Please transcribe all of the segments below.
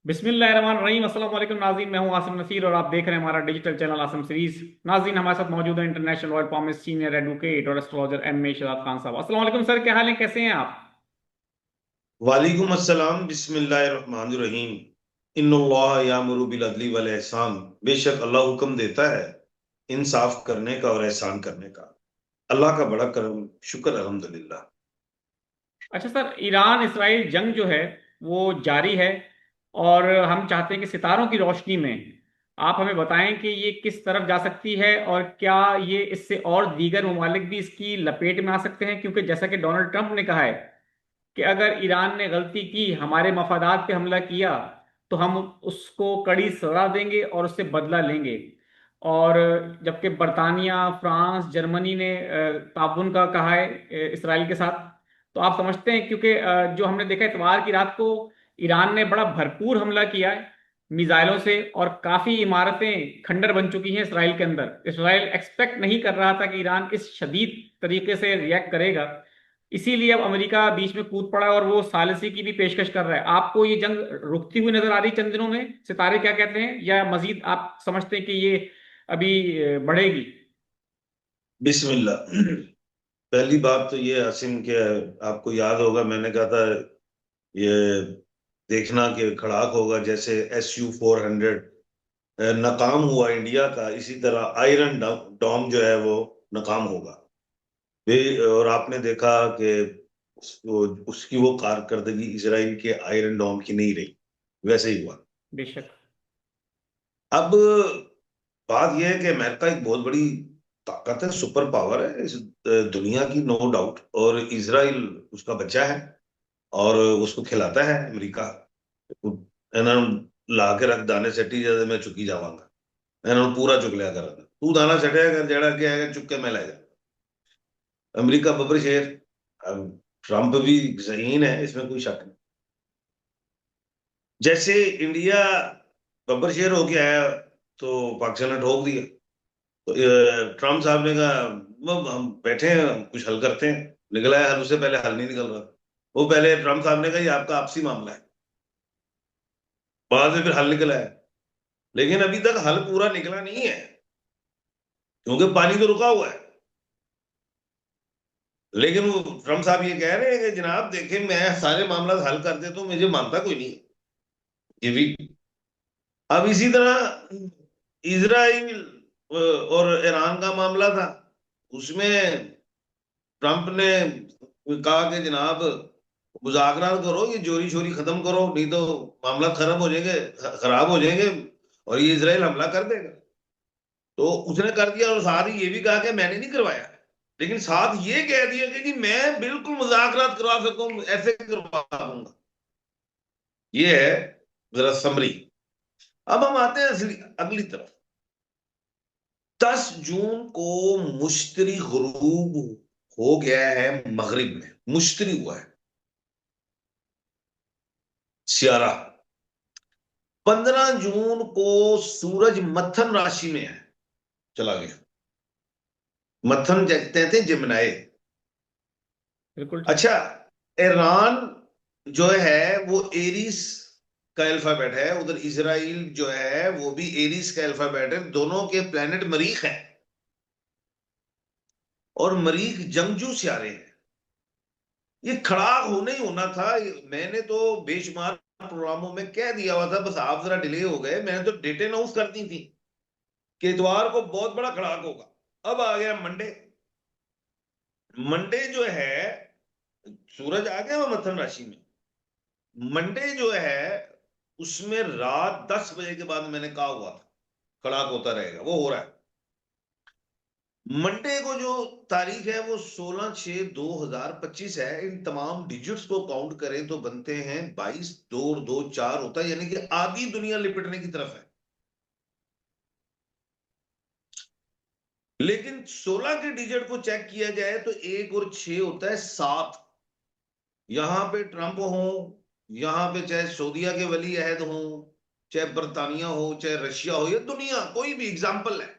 बिस्मिल्लाहिर्रहमानिर्रहीम। अस्सलाम वालेकुम नाज़रीन, मैं हूं आसिम नसीर और आप देख रहे हैं हमारा डिजिटल चैनल आसिम सीरीज। नाज़रीन, हमारे साथ मौजूद है international royal palmist senior advocate और astrologer M A Shahzad Khan साहब। अस्सलाम वालेकुम सर, क्या हाल है, कैसे हैं आप? वालेकुम अस्सलाम बिस्मिल्लाहिर्रहमानिर्रहीम। इन्नल्लाह यामुरु बिल अदली वल एहसान। बेशक अल्लाह हुक्म देता है इंसाफ करने का और एहसान करने का। अल्लाह का बड़ा करम, शुक्र अल्हम्दुलिल्लाह। अच्छा सर, ईरान इसराइल जंग जो है वो जारी है और हम चाहते हैं कि सितारों की रोशनी में आप हमें बताएं कि ये किस तरफ जा सकती है और क्या ये इससे और दीगर ममालिक भी इसकी लपेट में आ सकते हैं, क्योंकि जैसा कि डोनाल्ड ट्रंप ने कहा है कि अगर ईरान ने गलती की, हमारे मफादात पे हमला किया, तो हम उसको कड़ी सजा देंगे और उससे बदला लेंगे। और जबकि बरतानिया, फ्रांस, जर्मनी ने ताउन का कहा है इसराइल के साथ। तो आप समझते हैं, क्योंकि जो हमने देखा इतवार की रात को ईरान ने बड़ा भरपूर हमला किया है मिसाइलों से, और काफी इमारतें खंडर बन चुकी हैं इसराइल के अंदर। इसराइल एक्सपेक्ट नहीं कर रहा था कि ईरान इस शदीद तरीके से रिएक्ट करेगा। इसीलिए अब अमेरिका बीच में कूद पड़ा और वो सालिसी की भी पेशकश कर रहा है। आपको ये जंग रुकती हुई नजर आ रही चंद दिनों में? सितारे क्या कहते हैं, या मजीद आप समझते हैं कि ये अभी बढ़ेगी? बिस्मिल्लाह। पहली बात तो ये आसिम के, आपको याद होगा मैंने कहा था ये देखना कि खड़ाक होगा जैसे SU-400 नाकाम हुआ इंडिया का, इसी तरह आयरन डॉम जो है वो नाकाम होगा। और आपने देखा कि उसकी वो कारकर्दगी इसराइल के आयरन डोम की नहीं रही, वैसे ही हुआ। बेशक। अब बात यह है कि अमेरिका एक बहुत बड़ी ताकत है, सुपर पावर है इस दुनिया की, नो डाउट। और इसराइल उसका बच्चा है और उसको खिलाता है अमेरिका। इन्होंने ला के रख दाने सट्टी जैसे मैं चुकी जावांगा, इन्होंने पूरा चुक लिया कर, तू दाना सटिया कर जड़ा क्या है चुप के मैं ले जा। अमेरिका बबर शेर। अब ट्रंप भी जहीन है, इसमें कोई शक नहीं। जैसे इंडिया बब्बर शेर होके आया तो पाकिस्तान ने ठोक दिया। तो ट्रम्प साहब ने कहा वो हम बैठे हैं, हम कुछ हल करते हैं। निकला है हल, उससे पहले हल नहीं निकल रहा। वो पहले ट्रम्प साहब ने कहा ये आपका आपसी मामला है, बाद में फिर हल निकला है। लेकिन अभी तक हल पूरा निकला नहीं है, क्योंकि पानी तो रुका हुआ है। लेकिन वो ट्रम्प साहब ये कह रहे हैं कि जनाब देखें मैं सारे मामला हल कर देता हूं, मुझे मानता कोई नहीं है ये भी। अब इसी तरह इजराइल और ईरान का मामला था, उसमें ट्रंप ने कहा कि जनाब मुज़ाकरात करो, ये चोरी शोरी खत्म करो, नहीं तो मामला खराब हो जाएंगे, खराब हो जाएंगे और ये इजराइल हमला कर देगा। तो उसने कर दिया और साथ ही ये भी कहा कि मैंने नहीं करवाया, लेकिन साथ ये कह दिया कि जी मैं बिल्कुल मुज़ाकरात करवा सकता हूँ, ऐसे करवा दूंगा। ये है जरा समरी। अब हम आते हैं अगली तरफ। 10 जून को मुश्तरी गुरूब हो गया है, मगरिब में मुश्तरी हुआ है सियारा। 15 जून को सूरज मथन राशि में है, चला गया। मथन कहते थे जिमनाए। बिल्कुल ठीक। अच्छा, ईरान जो है वो एरीस का अल्फाबेट है, उधर इसराइल जो है वो भी एरीस का अल्फाबेट है। दोनों के प्लेनेट मरीख हैं और मरीख जंगजू सियारे हैं। ये खड़ाक होना ही होना था। मैंने तो बेशुमार प्रोग्रामों में कह दिया हुआ था, बस आप जरा डिले हो गए। मैंने तो डेट अनाउंस कर दी थी कि इतवार को बहुत बड़ा खड़ाक होगा। अब आ गया मंडे। मंडे जो है सूरज आ गया वो मथुन राशि में। मंडे जो है उसमें रात 10 बजे के बाद मैंने कहा हुआ था खड़ाक होता रहेगा, वो हो रहा है। मंडे को जो तारीख है वो 16/6/2025 है। इन तमाम डिजिट्स को काउंट करें तो बनते हैं 22, 2 और 2 4 होता है, यानी कि आधी दुनिया लिपटने की तरफ है। लेकिन 16 के डिजिट को चेक किया जाए तो 1 और 6 होता है 7। यहां पे ट्रंप हो, यहां पे चाहे सऊदीया के वली अहद हो, चाहे बरतानिया हो, चाहे रशिया हो, या दुनिया कोई भी एग्जाम्पल है,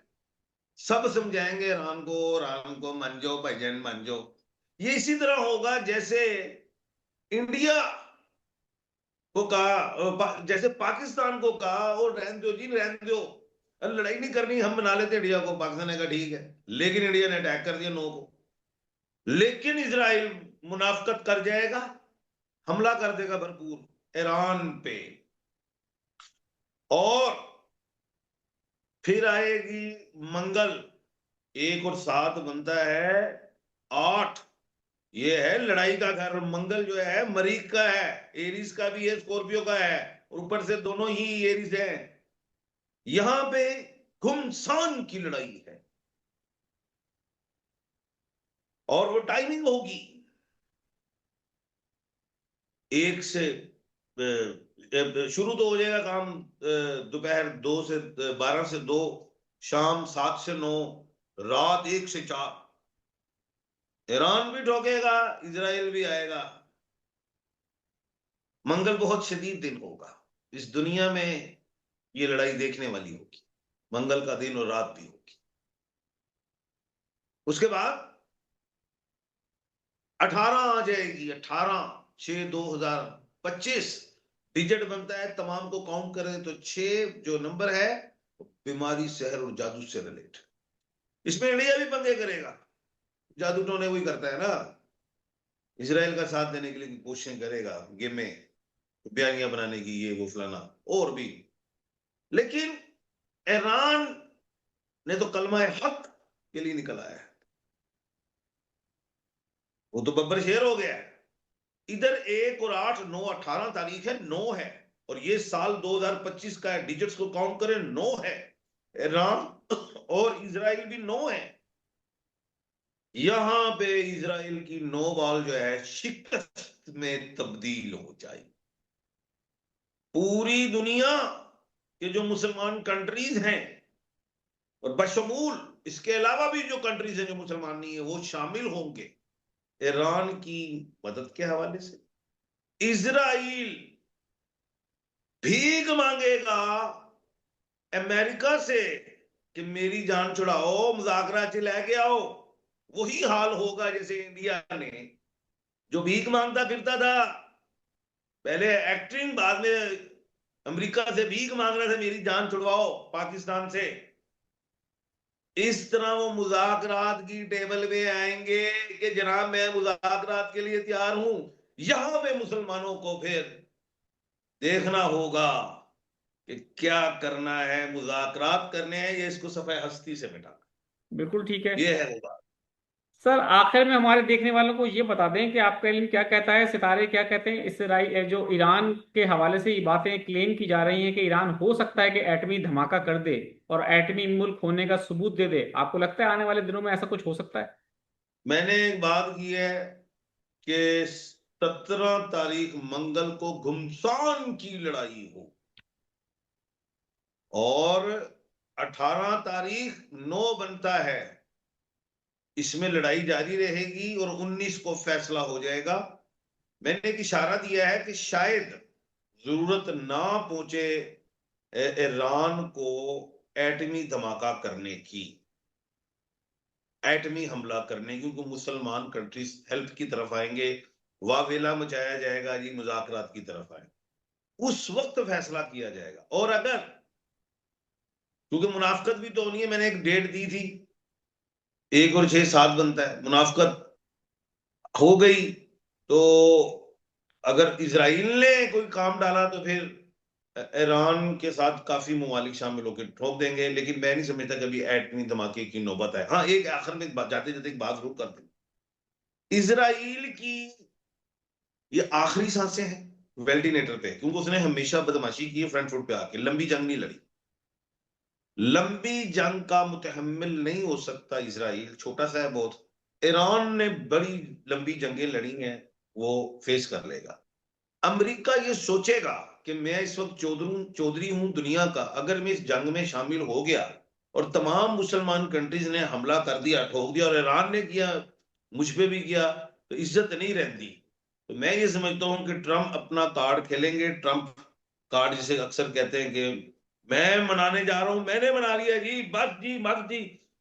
सब समझाएंगे ईरान को मान जाओ भाईजान मान जाओ। ये इसी तरह होगा जैसे इंडिया को कहा, जैसे पाकिस्तान को कहा और रहने दो जी, रहने दो, अरे लड़ाई नहीं करनी, हम बना लेते इंडिया को। पाकिस्तान ने कहा ठीक है, लेकिन इंडिया ने अटैक कर दिया 9 को। लेकिन इसराइल मुनाफकत कर जाएगा, हमला कर देगा भरपूर ईरान पे, और फिर आएगी मंगल, 1 और 7 बनता है 8। ये है लड़ाई का घर। मंगल जो है मरीख का है, एरीज का भी है, स्कॉर्पियो का है, और ऊपर से दोनों ही एरीज हैं। यहां पे घुमसान की लड़ाई है, और वो टाइमिंग होगी 1 से शुरू तो हो जाएगा काम दोपहर 12 से 2, शाम 7 से 9, रात 1 से 4। ईरान भी ठोकेगा, इसराइल भी आएगा। मंगल बहुत शदीद दिन होगा इस दुनिया में, ये लड़ाई देखने वाली होगी, मंगल का दिन और रात भी होगी। उसके बाद 18 आ जाएगी, 18/6/2025 डिजिट बनता है, तमाम को काउंट करें तो 6 जो नंबर है, बीमारी, शहर और जादू से रिलेटेड। इसमें इंडिया भी पंगे करेगा, जादू टोने वही करता है ना, इसराइल का साथ देने के लिए कोशिशें करेगा, गेम में बयानियां बनाने की, ये वो फलाना और भी। लेकिन ईरान ने तो कलमा हक के लिए निकल आया है, वो तो बब्बर शेर हो गया है। इधर 1 और 8 9 18 तारीख है, 9 है, और ये साल 2025 का है, डिजिट्स को काउंट करें 9 है। ईरान और इसराइल भी 9 है। यहां पे इसराइल की 9 बॉल जो है शिकस्त में तब्दील हो जाएगी। पूरी दुनिया के जो मुसलमान कंट्रीज हैं, और बशमूल इसके अलावा भी जो कंट्रीज हैं जो मुसलमान नहीं है, वो शामिल होंगे ईरान की मदद के हवाले से। इजराइल भीख मांगेगा अमेरिका से कि मेरी जान छुड़ाओ, मुज़ाकरा से लेके आओ। वही हाल होगा जैसे इंडिया ने जो भीख मांगता फिरता था, पहले एक्टिंग, बाद में अमेरिका से भीख मांग रहे थे, मेरी जान छुड़वाओ पाकिस्तान से। इस तरह वो मुज़ाकरात की टेबल पे आएंगे कि जनाब मैं मुज़ाकरात के लिए तैयार हूं। यहां पे मुसलमानों को फिर देखना होगा कि क्या करना है, मुज़ाकरात करने हैं या इसको सफे हस्ती से मिटाना। बिल्कुल ठीक है। ये है वो बात। सर आखिर में हमारे देखने वालों को ये बता दें कि आपका इल्म क्या कहता है, सितारे क्या कहते हैं, इसराइल जो ईरान के हवाले से ये बातें क्लेम की जा रही हैं कि ईरान हो सकता है कि एटमी धमाका कर दे और एटमी मुल्क होने का सबूत दे दे, आपको लगता है आने वाले दिनों में ऐसा कुछ हो सकता है? मैंने एक बात की है कि 17 तारीख मंगल को घुमसान की लड़ाई हो, और 18 तारीख 9 बनता है, इसमें लड़ाई जारी रहेगी, और 19 को फैसला हो जाएगा। मैंने एक इशारा दिया है कि शायद जरूरत ना पहुंचे ईरान को एटमी धमाका करने की, एटमी हमला करने की, क्योंकि मुसलमान कंट्रीज हेल्प की तरफ आएंगे, वावेला मचाया जाएगा जी, मुज़ाकरात की तरफ आए, उस वक्त फैसला किया जाएगा। और अगर, क्योंकि मुनाफकत भी तो होनी है, मैंने एक डेट दी थी, 1 और 6 7 बनता है, मुनाफकत हो गई तो अगर इसराइल ने कोई काम डाला तो फिर ईरान के साथ काफी ममालिक शामिल होकर ठोक देंगे। लेकिन मैं नहीं समझता कभी एटमी धमाके की नौबत है। हाँ, एक आखिर में जाते जाते एक बात जरूर कर दूं, इसराइल की ये आखिरी सांसें हैं वेल्टिनेटर पे, क्योंकि उसने हमेशा बदमाशी की है फ्रंट फुट पे आके, लंबी जंग नहीं लड़ी। लंबी जंग का मुतहम्मिल नहीं हो सकता इसराइल, छोटा सा है बहुत। ईरान ने बड़ी लंबी जंगें लड़ी हैं, वो फेस कर लेगा। अमेरिका ये सोचेगा कि मैं इस वक्त चौधरी हूं दुनिया का, अगर मैं इस जंग में शामिल हो गया और तमाम मुसलमान कंट्रीज ने हमला कर दिया, ठोक दिया, और ईरान ने किया, मुझ पे भी किया, तो इज्जत नहीं रहती। तो मैं ये समझता हूं कि ट्रंप अपना कार्ड खेलेंगे, ट्रंप कार्ड जिसे अक्सर कहते हैं कि मैं मनाने जा रहा हूं, मैंने मना लिया जी बस जी।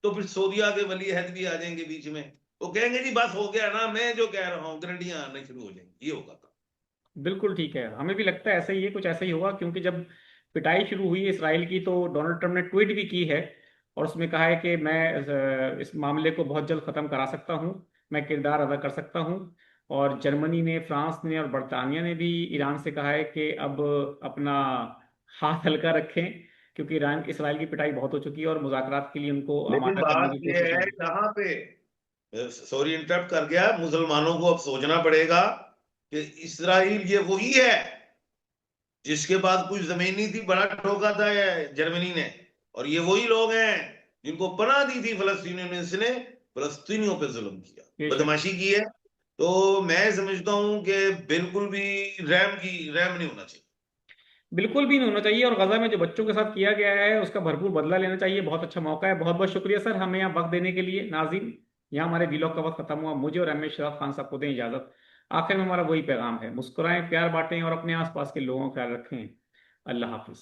तो फिर सऊदिया के वली अहद भी आ जाएंगे बीच में, वो कहेंगे जी बस हो गया ना, मैं जो कह रहा हूं, गारंटियां आने शुरू हो जाएंगी, ये होगा। बिल्कुल ठीक है, हमें भी लगता है ऐसा ही है, कुछ ऐसा ही होगा, क्योंकि जब पिटाई शुरू हुई है इसराइल की तो डोनाल्ड ट्रंप ने ट्वीट भी की है और उसमें कहा है कि मैं इस मामले को बहुत जल्द खत्म करा सकता हूं, मैं किरदार अदा कर सकता हूं। और जर्मनी ने, फ्रांस ने और बरतानिया ने भी ईरान से कहा है कि अब अपना हाथ हल्का रखें, क्योंकि ईरान इसराइल की पिटाई बहुत हो चुकी है और मुज़ाकरात के लिए उनको लेकिन आमादा करने बात की यह कोशिश में है है। कहाँ पे, सॉरी इंटरप्ट कर गया, मुसलमानों को अब सोचना पड़ेगा कि इसराइल ये वही है जिसके पास कुछ जमीन नहीं थी, बड़ा ठोका था ये जर्मनी ने, और ये वही लोग हैं जिनको पनाह दी थी फलस्तीनियों ने, इसने फलस्तीनियों पे जुल्म किया, बेशक। बदमाशी की है। तो मैं समझता हूं कि बिल्कुल भी रहम नहीं होना चाहिए। बिल्कुल भी नहीं होना चाहिए, और गजा में जो बच्चों के साथ किया गया है उसका भरपूर बदला लेना चाहिए। बहुत अच्छा मौका है। बहुत बहुत शुक्रिया सर हमें यहाँ वक्त देने के लिए। नाज़रीन, यहाँ हमारे व्लॉग का वक्त खत्म हुआ। मुझे और एम एस शराफ खान साहब को दें इजाजत। आखिर में हमारा वही पैगाम है, मुस्कुराएं, प्यार बांटें और अपने आसपास के लोगों का ख्याल रखें। अल्लाह हाफिज।